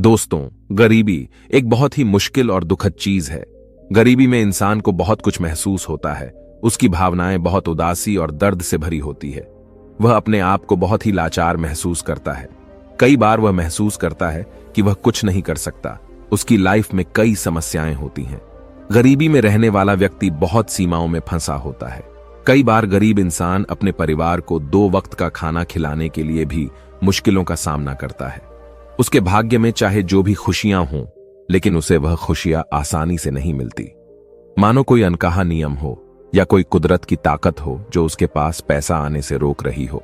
दोस्तों, गरीबी एक बहुत ही मुश्किल और दुखद चीज है। गरीबी में इंसान को बहुत कुछ महसूस होता है। उसकी भावनाएं बहुत उदासी और दर्द से भरी होती है। वह अपने आप को बहुत ही लाचार महसूस करता है। कई बार वह महसूस करता है कि वह कुछ नहीं कर सकता। उसकी लाइफ में कई समस्याएं होती हैं। गरीबी में रहने वाला व्यक्ति बहुत सीमाओं में फंसा होता है। कई बार गरीब इंसान अपने परिवार को 2 वक्त का खाना खिलाने के लिए भी मुश्किलों का सामना करता है। उसके भाग्य में चाहे जो भी खुशियां हों, लेकिन उसे वह खुशियां आसानी से नहीं मिलती। मानो कोई अनकहा नियम हो या कोई कुदरत की ताकत हो जो उसके पास पैसा आने से रोक रही हो,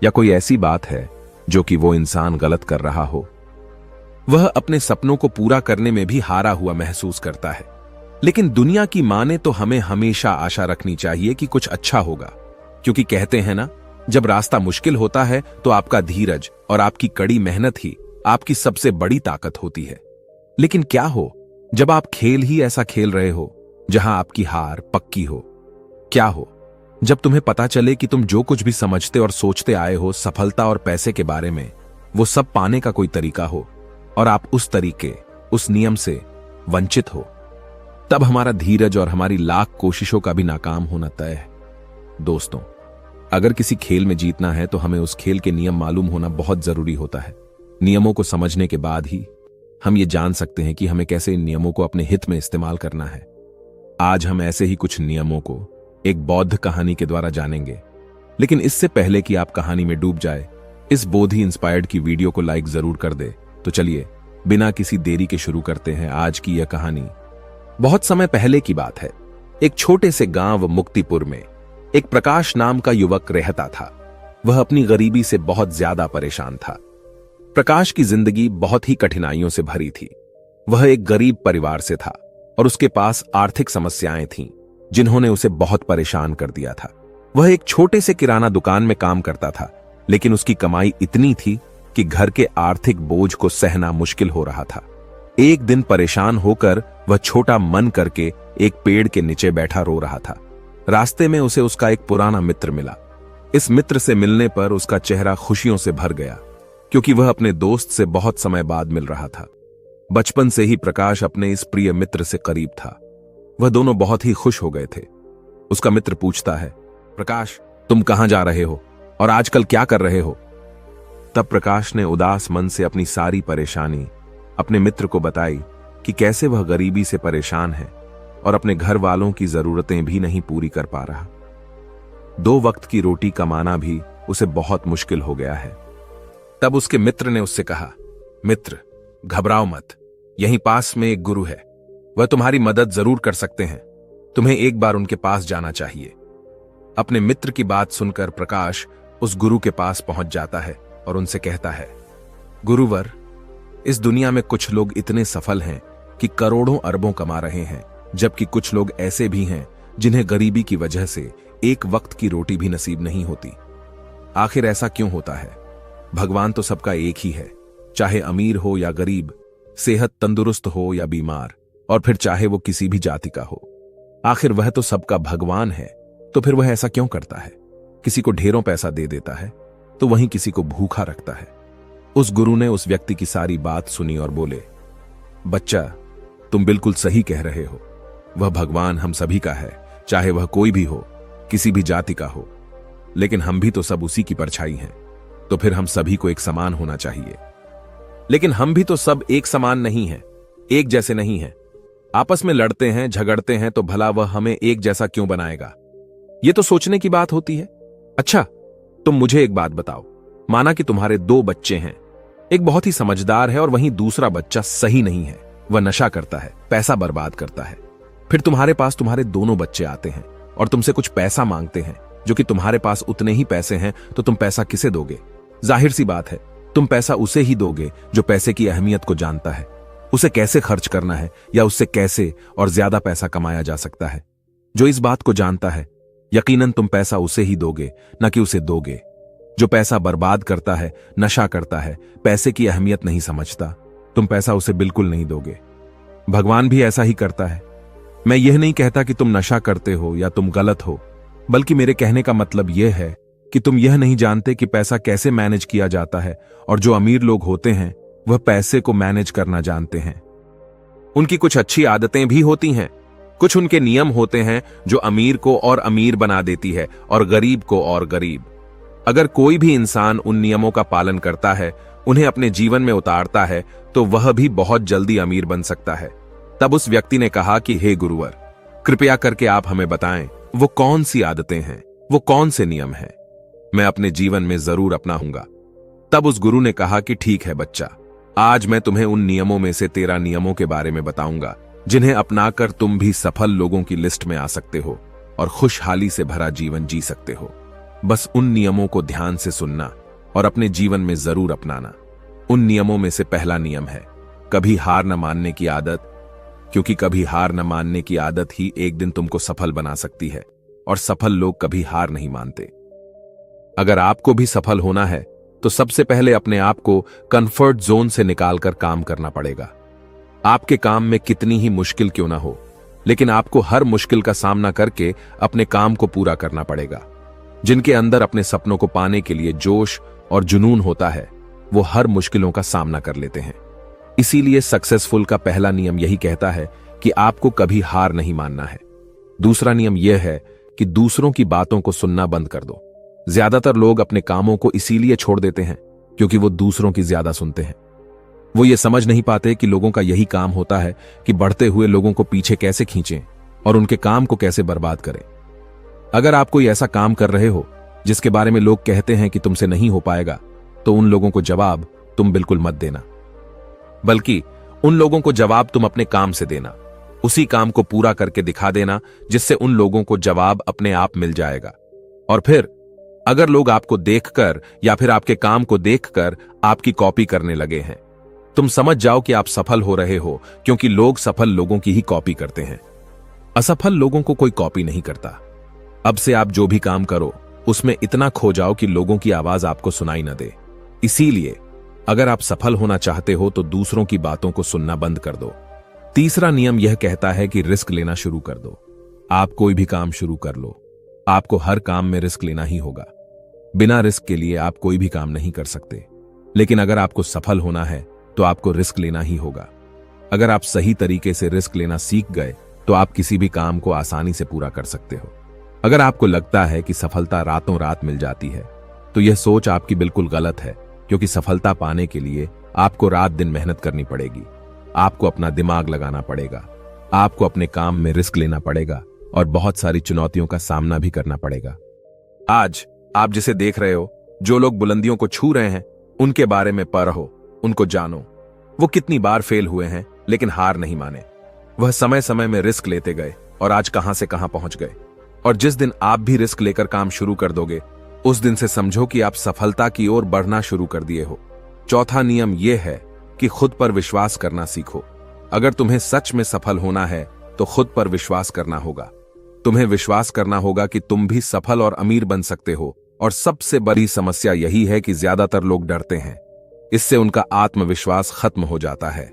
या कोई ऐसी बात है जो कि वो इंसान गलत कर रहा हो। वह अपने सपनों को पूरा करने में भी हारा हुआ महसूस करता है। लेकिन दुनिया की माने तो हमें हमेशा आशा रखनी चाहिए कि कुछ अच्छा होगा, क्योंकि कहते हैं ना, जब रास्ता मुश्किल होता है तो आपका धीरज और आपकी कड़ी मेहनत ही आपकी सबसे बड़ी ताकत होती है। लेकिन क्या हो जब आप खेल ही ऐसा खेल रहे हो जहां आपकी हार पक्की हो? क्या हो जब तुम्हें पता चले कि तुम जो कुछ भी समझते और सोचते आए हो सफलता और पैसे के बारे में, वो सब पाने का कोई तरीका हो और आप उस तरीके, उस नियम से वंचित हो? तब हमारा धीरज और हमारी लाख कोशिशों का भी नाकाम होना तय है। दोस्तों, अगर किसी खेल में जीतना है तो हमें उस खेल के नियम मालूम होना बहुत जरूरी होता है। नियमों को समझने के बाद ही हम ये जान सकते हैं कि हमें कैसे इन नियमों को अपने हित में इस्तेमाल करना है। आज हम ऐसे ही कुछ नियमों को एक बौद्ध कहानी के द्वारा जानेंगे। लेकिन इससे पहले कि आप कहानी में डूब जाए, इस बोधि इंस्पायर्ड की वीडियो को लाइक जरूर कर दे। तो चलिए बिना किसी देरी के शुरू करते हैं आज की यह कहानी। बहुत समय पहले की बात है। एक छोटे से गांव मुक्तिपुर में एक प्रकाश नाम का युवक रहता था। वह अपनी गरीबी से बहुत ज्यादा परेशान था। प्रकाश की जिंदगी बहुत ही कठिनाइयों से भरी थी। वह एक गरीब परिवार से था और उसके पास आर्थिक समस्याएं थीं, जिन्होंने उसे बहुत परेशान कर दिया था। वह एक छोटे से किराना दुकान में काम करता था, लेकिन उसकी कमाई इतनी थी कि घर के आर्थिक बोझ को सहना मुश्किल हो रहा था। एक दिन परेशान होकर वह छोटा मन करके एक पेड़ के नीचे बैठा रो रहा था। रास्ते में उसे उसका एक पुराना मित्र मिला। इस मित्र से मिलने पर उसका चेहरा खुशियों से भर गया, क्योंकि वह अपने दोस्त से बहुत समय बाद मिल रहा था। बचपन से ही प्रकाश अपने इस प्रिय मित्र से करीब था। वह दोनों बहुत ही खुश हो गए थे। उसका मित्र पूछता है, प्रकाश, तुम कहां जा रहे हो और आजकल क्या कर रहे हो? तब प्रकाश ने उदास मन से अपनी सारी परेशानी अपने मित्र को बताई कि कैसे वह गरीबी से परेशान है और अपने घर वालों की जरूरतें भी नहीं पूरी कर पा रहा। 2 वक्त की रोटी कमाना भी उसे बहुत मुश्किल हो गया है। तब उसके मित्र ने उससे कहा, मित्र, घबराओ मत, यहीं पास में एक गुरु है। वह तुम्हारी मदद जरूर कर सकते हैं। तुम्हें एक बार उनके पास जाना चाहिए। अपने मित्र की बात सुनकर प्रकाश उस गुरु के पास पहुंच जाता है और उनसे कहता है, गुरुवर, इस दुनिया में कुछ लोग इतने सफल हैं कि करोड़ों अरबों कमा रहे हैं, जबकि कुछ लोग ऐसे भी हैं जिन्हें गरीबी की वजह से एक वक्त की रोटी भी नसीब नहीं होती। आखिर ऐसा क्यों होता है? भगवान तो सबका एक ही है, चाहे अमीर हो या गरीब, सेहत तंदुरुस्त हो या बीमार, और फिर चाहे वो किसी भी जाति का हो। आखिर वह तो सबका भगवान है, तो फिर वह ऐसा क्यों करता है? किसी को ढेरों पैसा दे देता है तो वहीं किसी को भूखा रखता है। उस गुरु ने उस व्यक्ति की सारी बात सुनी और बोले, बच्चा, तुम बिल्कुल सही कह रहे हो। वह भगवान हम सभी का है, चाहे वह कोई भी हो, किसी भी जाति का हो। लेकिन हम भी तो सब उसी की परछाई हैं, तो फिर हम सभी को एक समान होना चाहिए। लेकिन हम भी तो सब एक समान नहीं हैं, एक जैसे नहीं हैं। आपस में लड़ते हैं, झगड़ते हैं, तो भला वह हमें एक जैसा क्यों बनाएगा? ये तो सोचने की बात होती है। अच्छा, तुम मुझे एक बात बताओ। माना कि तुम्हारे 2 बच्चे हैं। एक बहुत ही समझदार है और वहीं दूसरा बच्चा सही नहीं है। वह नशा करता है, पैसा बर्बाद करता है। फिर तुम्हारे पास तुम्हारे दोनों बच्चे आते हैं और तुमसे कुछ पैसा मांगते हैं, जो कि तुम्हारे पास उतने ही पैसे हैं, तो तुम पैसा किसे दोगे? जाहिर सी बात है, तुम पैसा उसे ही दोगे जो पैसे की अहमियत को जानता है, उसे कैसे खर्च करना है या उससे कैसे और ज्यादा पैसा कमाया जा सकता है। जो इस बात को जानता है, यकीनन तुम पैसा उसे ही दोगे, न कि उसे दोगे। जो पैसा बर्बाद करता है, नशा करता है, पैसे की अहमियत नहीं समझता, तुम पैसा उसे बिल्कुल नहीं दोगे। भगवान भी ऐसा ही करता है। मैं यह नहीं कहता कि तुम नशा करते हो या तुम गलत हो, बल्कि मेरे कहने का मतलब यह है कि तुम यह नहीं जानते कि पैसा कैसे मैनेज किया जाता है, और जो अमीर लोग होते हैं वह पैसे को मैनेज करना जानते हैं। उनकी कुछ अच्छी आदतें भी होती हैं। कुछ उनके नियम होते हैं जो अमीर को और अमीर बना देती है और गरीब को और गरीब। अगर कोई भी इंसान उन नियमों का पालन करता है, उन्हें अपने जीवन में उतारता है, तो वह भी बहुत जल्दी अमीर बन सकता है। तब उस व्यक्ति ने कहा कि हे गुरुवर, कृपया करके आप हमें बताएं वो कौन सी आदतें हैं, वो कौन से नियम हैं, मैं अपने जीवन में जरूर अपनाऊंगा। तब उस गुरु ने कहा कि ठीक है बच्चा, आज मैं तुम्हें उन नियमों में से 13 नियमों के बारे में बताऊंगा जिन्हें अपनाकर तुम भी सफल लोगों की लिस्ट में आ सकते हो और खुशहाली से भरा जीवन जी सकते हो। बस उन नियमों को ध्यान से सुनना और अपने जीवन में जरूर अपनाना। उन नियमों में से पहला नियम है कभी हार न मानने की आदत, क्योंकि कभी हार न मानने की आदत ही एक दिन तुमको सफल बना सकती है और सफल लोग कभी हार नहीं मानते। अगर आपको भी सफल होना है तो सबसे पहले अपने आप को कंफर्ट जोन से निकालकर काम करना पड़ेगा। आपके काम में कितनी ही मुश्किल क्यों ना हो, लेकिन आपको हर मुश्किल का सामना करके अपने काम को पूरा करना पड़ेगा। जिनके अंदर अपने सपनों को पाने के लिए जोश और जुनून होता है, वो हर मुश्किलों का सामना कर लेते हैं। इसीलिए सक्सेसफुल का पहला नियम यही कहता है कि आपको कभी हार नहीं मानना है। दूसरा नियम यह है कि दूसरों की बातों को सुनना बंद कर दो। ज्यादातर लोग अपने कामों को इसीलिए छोड़ देते हैं क्योंकि वो दूसरों की ज्यादा सुनते हैं। वो ये समझ नहीं पाते कि लोगों का यही काम होता है कि बढ़ते हुए लोगों को पीछे कैसे खींचें और उनके काम को कैसे बर्बाद करें। अगर आप कोई ऐसा काम कर रहे हो जिसके बारे में लोग कहते हैं कि तुमसे नहीं हो पाएगा, तो उन लोगों को जवाब तुम बिल्कुल मत देना, बल्कि उन लोगों को जवाब तुम अपने काम से देना। उसी काम को पूरा करके दिखा देना जिससे उन लोगों को जवाब अपने आप मिल जाएगा। और फिर अगर लोग आपको देखकर या फिर आपके काम को देखकर आपकी कॉपी करने लगे हैं, तुम समझ जाओ कि आप सफल हो रहे हो, क्योंकि लोग सफल लोगों की ही कॉपी करते हैं। असफल लोगों को कोई कॉपी नहीं करता। अब से आप जो भी काम करो उसमें इतना खो जाओ कि लोगों की आवाज आपको सुनाई न दे। इसीलिए अगर आप सफल होना चाहते हो तो दूसरों की बातों को सुनना बंद कर दो। तीसरा नियम यह कहता है कि रिस्क लेना शुरू कर दो। आप कोई भी काम शुरू कर लो, आपको हर काम में रिस्क लेना ही होगा। बिना रिस्क के लिए आप कोई भी काम नहीं कर सकते। लेकिन अगर आपको सफल होना है तो आपको रिस्क लेना ही होगा। अगर आप सही तरीके से रिस्क लेना सीख गए तो आप किसी भी काम को आसानी से पूरा कर सकते हो। अगर आपको लगता है कि सफलता रातों रात मिल जाती है, तो यह सोच आपकी बिल्कुल गलत है, क्योंकि सफलता पाने के लिए आपको रात दिन मेहनत करनी पड़ेगी। आपको अपना दिमाग लगाना पड़ेगा, आपको अपने काम में रिस्क लेना पड़ेगा और बहुत सारी चुनौतियों का सामना भी करना पड़ेगा। आज आप जिसे देख रहे हो, जो लोग बुलंदियों को छू रहे हैं, उनके बारे में पढ़ो, उनको जानो। वो कितनी बार फेल हुए हैं लेकिन हार नहीं माने। वह समय समय में रिस्क लेते गए और आज कहां से कहां पहुंच गए। और जिस दिन आप भी रिस्क लेकर काम शुरू कर दोगे, उस दिन से समझो कि आप सफलता की ओर बढ़ना शुरू कर दिए हो। चौथा नियम यह है कि खुद पर विश्वास करना सीखो। अगर तुम्हें सच में सफल होना है तो खुद पर विश्वास करना होगा। तुम्हें विश्वास करना होगा कि तुम भी सफल और अमीर बन सकते हो। और सबसे बड़ी समस्या यही है कि ज्यादातर लोग डरते हैं। इससे उनका आत्मविश्वास खत्म हो जाता है।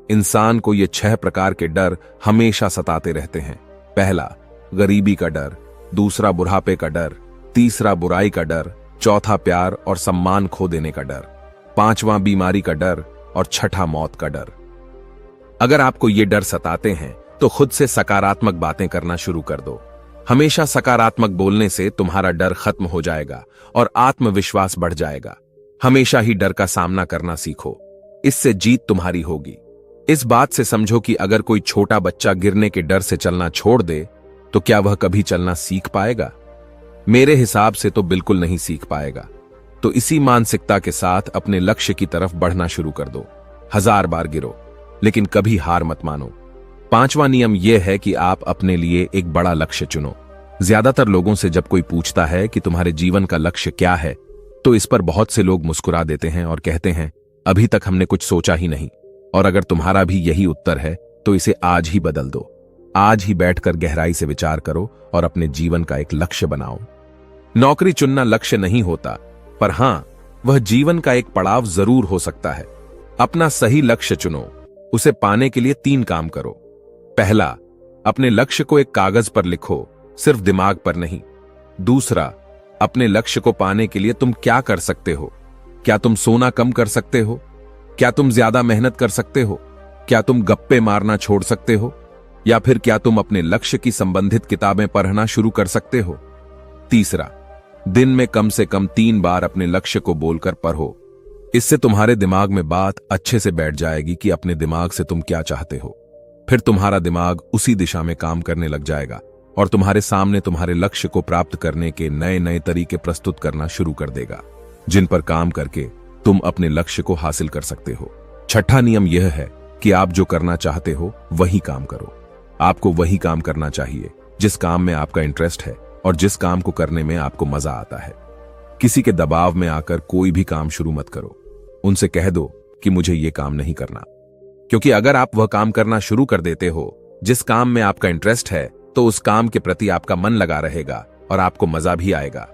इंसान को ये 6 प्रकार के डर हमेशा सताते रहते हैं। पहला, गरीबी का डर। दूसरा, बुढ़ापे का डर। तीसरा, बुराई का डर। चौथा, प्यार और सम्मान खो देने का डर। पांचवां, बीमारी का डर। और छठा, मौत का डर। अगर आपको ये डर सताते हैं तो खुद से सकारात्मक बातें करना शुरू कर दो। हमेशा सकारात्मक बोलने से तुम्हारा डर खत्म हो जाएगा और आत्मविश्वास बढ़ जाएगा। हमेशा ही डर का सामना करना सीखो, इससे जीत तुम्हारी होगी। इस बात से समझो कि अगर कोई छोटा बच्चा गिरने के डर से चलना छोड़ दे तो क्या वह कभी चलना सीख पाएगा? मेरे हिसाब से तो बिल्कुल नहीं सीख पाएगा। तो इसी मानसिकता के साथ अपने लक्ष्य की तरफ बढ़ना शुरू कर दो। 1000 बार गिरो लेकिन कभी हार मत मानो। पांचवा नियम यह है कि आप अपने लिए एक बड़ा लक्ष्य चुनो। ज्यादातर लोगों से जब कोई पूछता है कि तुम्हारे जीवन का लक्ष्य क्या है, तो इस पर बहुत से लोग मुस्कुरा देते हैं और कहते हैं, अभी तक हमने कुछ सोचा ही नहीं। और अगर तुम्हारा भी यही उत्तर है तो इसे आज ही बदल दो। आज ही बैठकर गहराई से विचार करो और अपने जीवन का एक लक्ष्य बनाओ। नौकरी चुनना लक्ष्य नहीं होता, पर हां, वह जीवन का एक पड़ाव जरूर हो सकता है। अपना सही लक्ष्य चुनो। उसे पाने के लिए 3 काम करो। पहला, अपने लक्ष्य को एक कागज पर लिखो, सिर्फ दिमाग पर नहीं। दूसरा, अपने लक्ष्य को पाने के लिए तुम क्या कर सकते हो? क्या तुम सोना कम कर सकते हो? क्या तुम ज्यादा मेहनत कर सकते हो? क्या तुम गप्पे मारना छोड़ सकते हो? या फिर क्या तुम अपने लक्ष्य की संबंधित किताबें पढ़ना शुरू कर सकते हो? तीसरा, दिन में कम से कम 3 बार अपने लक्ष्य को बोलकर पढ़ो। इससे तुम्हारे दिमाग में बात अच्छे से बैठ जाएगी कि अपने दिमाग से तुम क्या चाहते हो। फिर तुम्हारा दिमाग उसी दिशा में काम करने लग जाएगा और तुम्हारे सामने तुम्हारे लक्ष्य को प्राप्त करने के नए नए तरीके प्रस्तुत करना शुरू कर देगा, जिन पर काम करके तुम अपने लक्ष्य को हासिल कर सकते हो। छठा नियम यह है कि आप जो करना चाहते हो वही काम करो। आपको वही काम करना चाहिए जिस काम में आपका इंटरेस्ट है और जिस काम को करने में आपको मजा आता है। किसी के दबाव में आकर कोई भी काम शुरू मत करो। उनसे कह दो कि मुझे ये काम नहीं करना, क्योंकि अगर आप वह काम करना शुरू कर देते हो जिस काम में आपका इंटरेस्ट है, तो उस काम के प्रति आपका मन लगा रहेगा और आपको मजा भी आएगा।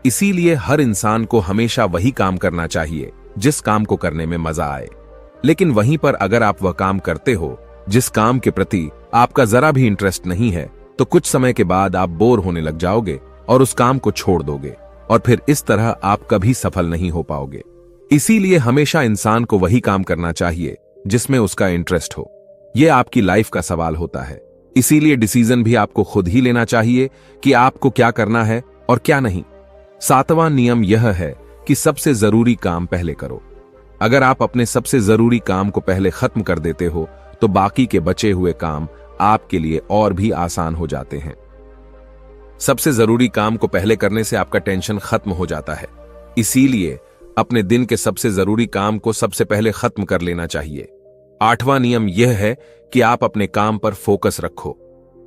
इसीलिए हर इंसान को हमेशा वही काम करना चाहिए जिस काम को करने में मजा आए। लेकिन वहीं पर अगर आप वह काम करते हो जिस काम के प्रति आपका जरा भी इंटरेस्ट नहीं है, तो कुछ समय के बाद आप बोर होने लग जाओगे और उस काम को छोड़ दोगे, और फिर इस तरह आप कभी सफल नहीं हो पाओगे। इसीलिए हमेशा इंसान को वही काम करना चाहिए जिसमें उसका इंटरेस्ट हो। यह आपकी लाइफ का सवाल होता है। इसीलिए डिसीजन भी आपको खुद ही लेना चाहिए कि आपको क्या करना है और क्या नहीं। 7वां नियम यह है कि सबसे जरूरी काम पहले करो। अगर आप अपने सबसे जरूरी काम को पहले खत्म कर देते हो, तो बाकी के बचे हुए काम आपके लिए और भी आसान हो जाते हैं। सबसे जरूरी काम को पहले करने से आपका टेंशन खत्म हो जाता है। इसीलिए अपने दिन के सबसे जरूरी काम को सबसे पहले खत्म कर लेना चाहिए। 8वां नियम यह है कि आप अपने काम पर फोकस रखो।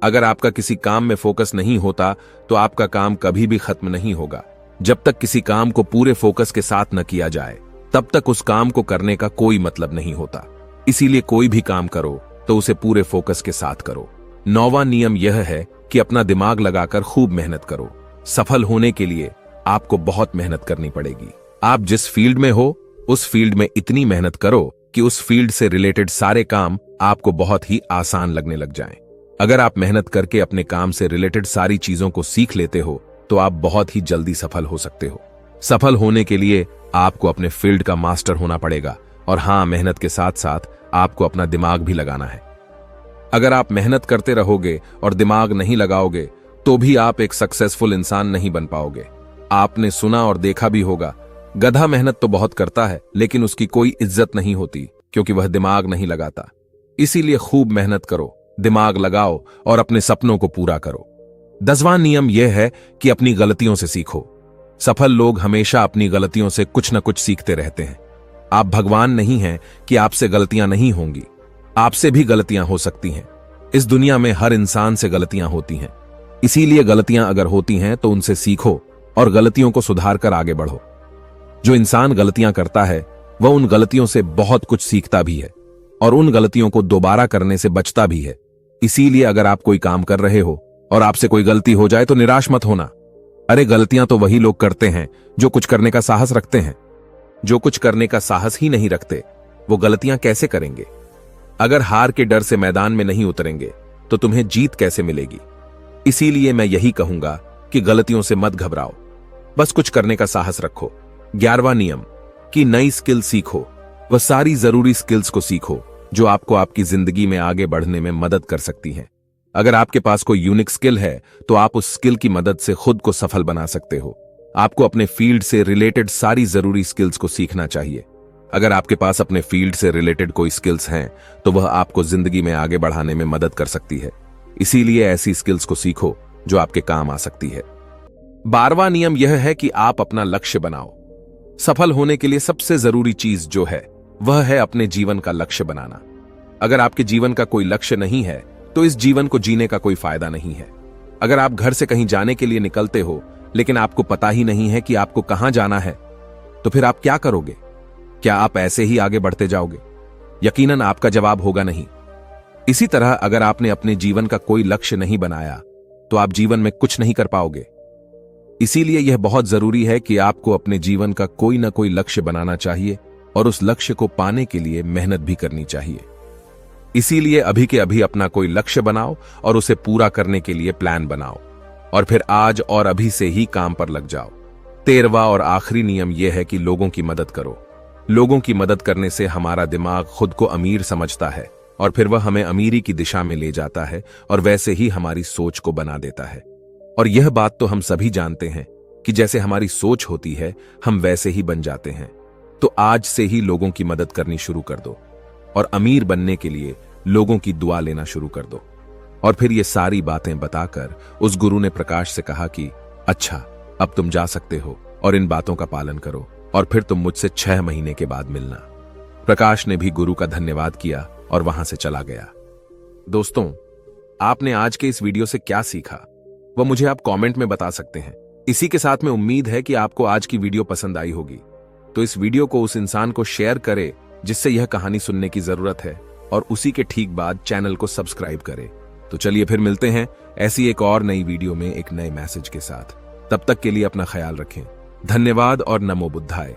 अगर आपका किसी काम में फोकस नहीं होता, तो आपका काम कभी भी खत्म नहीं होगा। जब तक किसी काम को पूरे फोकस के साथ न किया जाए, तब तक उस काम को करने का कोई मतलब नहीं होता। इसीलिए कोई भी काम करो तो उसे पूरे फोकस के साथ करो। 9वां नियम यह है कि अपना दिमाग लगाकर खूब मेहनत करो। सफल होने के लिए आपको बहुत मेहनत करनी पड़ेगी। आप जिस फील्ड में हो, उस फील्ड में इतनी मेहनत करो कि उस फील्ड से रिलेटेड सारे काम आपको बहुत ही आसान लगने लग जाएं। अगर आप मेहनत करके अपने काम से रिलेटेड सारी चीजों को सीख लेते हो, तो आप बहुत ही जल्दी सफल हो सकते हो। सफल होने के लिए आपको अपने फील्ड का मास्टर होना पड़ेगा, और हां, मेहनत के साथ साथ आपको अपना दिमाग भी लगाना है। अगर आप मेहनत करते रहोगे और दिमाग नहीं लगाओगे, तो भी आप एक सक्सेसफुल इंसान नहीं बन पाओगे। आपने सुना और देखा भी होगा, गधा मेहनत तो बहुत करता है, लेकिन उसकी कोई इज्जत नहीं होती, क्योंकि वह दिमाग नहीं लगाता। इसीलिए खूब मेहनत करो, दिमाग लगाओ और अपने सपनों को पूरा करो। 10वां नियम यह है कि अपनी गलतियों से सीखो। सफल लोग हमेशा अपनी गलतियों से कुछ न कुछ सीखते रहते हैं। आप भगवान नहीं हैं कि आपसे गलतियां नहीं होंगी। आपसे भी गलतियां हो सकती हैं। इस दुनिया में हर इंसान से गलतियां होती हैं। इसीलिए गलतियां अगर होती हैं तो उनसे सीखो और गलतियों को सुधार कर आगे बढ़ो। जो इंसान गलतियां करता है, वह उन गलतियों से बहुत कुछ सीखता भी है और उन गलतियों को दोबारा करने से बचता भी है। इसीलिए अगर आप कोई काम कर रहे हो और आपसे कोई गलती हो जाए, तो निराश मत होना। अरे, गलतियां तो वही लोग करते हैं जो कुछ करने का साहस रखते हैं। जो कुछ करने का साहस ही नहीं रखते, वो गलतियां कैसे करेंगे? अगर हार के डर से मैदान में नहीं उतरेंगे, तो तुम्हें जीत कैसे मिलेगी? इसीलिए मैं यही कहूंगा कि गलतियों से मत घबराओ, बस कुछ करने का साहस रखो। 11वां नियम कि नई स्किल सीखो। वह सारी जरूरी स्किल्स को सीखो जो आपको आपकी जिंदगी में आगे बढ़ने में मदद कर सकती हैं। अगर आपके पास कोई यूनिक स्किल है, तो आप उस स्किल की मदद से खुद को सफल बना सकते हो। आपको अपने फील्ड से रिलेटेड सारी जरूरी स्किल्स को सीखना चाहिए। अगर आपके पास अपने फील्ड से रिलेटेड कोई स्किल्स हैं, तो वह आपको जिंदगी में आगे बढ़ाने में मदद कर सकती है। इसीलिए ऐसी स्किल्स को सीखो जो आपके काम आ सकती है। 12वां नियम यह है कि आप अपना लक्ष्य बनाओ। सफल होने के लिए सबसे जरूरी चीज जो है, वह है अपने जीवन का लक्ष्य बनाना। अगर आपके जीवन का कोई लक्ष्य नहीं है, तो इस जीवन को जीने का कोई फायदा नहीं है। अगर आप घर से कहीं जाने के लिए निकलते हो, लेकिन आपको पता ही नहीं है कि आपको कहां जाना है, तो फिर आप क्या करोगे? क्या आप ऐसे ही आगे बढ़ते जाओगे? यकीनन आपका जवाब होगा नहीं। इसी तरह अगर आपने अपने जीवन का कोई लक्ष्य नहीं बनाया, तो आप जीवन में कुछ नहीं कर पाओगे। इसीलिए यह बहुत जरूरी है कि आपको अपने जीवन का कोई ना कोई लक्ष्य बनाना चाहिए और उस लक्ष्य को पाने के लिए मेहनत भी करनी चाहिए। इसीलिए अभी के अभी अपना कोई लक्ष्य बनाओ और उसे पूरा करने के लिए प्लान बनाओ, और फिर आज और अभी से ही काम पर लग जाओ। 13वां और आखिरी नियम यह है कि लोगों की मदद करो। लोगों की मदद करने से हमारा दिमाग खुद को अमीर समझता है और फिर वह हमें अमीरी की दिशा में ले जाता है और वैसे ही हमारी सोच को बना देता है। और यह बात तो हम सभी जानते हैं कि जैसे हमारी सोच होती है हम वैसे ही बन जाते हैं। तो आज से ही लोगों की मदद करनी शुरू कर दो और अमीर बनने के लिए लोगों की दुआ लेना शुरू कर दो। और फिर ये सारी बातें बताकर उस गुरु ने प्रकाश से कहा कि अच्छा, अब तुम जा सकते हो और इन बातों का पालन करो और फिर तुम मुझसे 6 महीने के बाद मिलना। प्रकाश ने भी गुरु का धन्यवाद किया और वहां से चला गया। दोस्तों, आपने आज के इस वीडियो से क्या सीखा वह मुझे आप कमेंट में बता सकते हैं। इसी के साथ में उम्मीद है कि आपको आज की वीडियो पसंद आई होगी। तो इस वीडियो को उस इंसान को शेयर करें जिससे यह कहानी सुनने की जरूरत है और उसी के ठीक बाद चैनल को सब्सक्राइब करें। तो चलिए फिर मिलते हैं ऐसी एक और नई वीडियो में एक नए मैसेज के साथ। तब तक के लिए अपना ख्याल रखें। धन्यवाद और नमो बुद्धाय।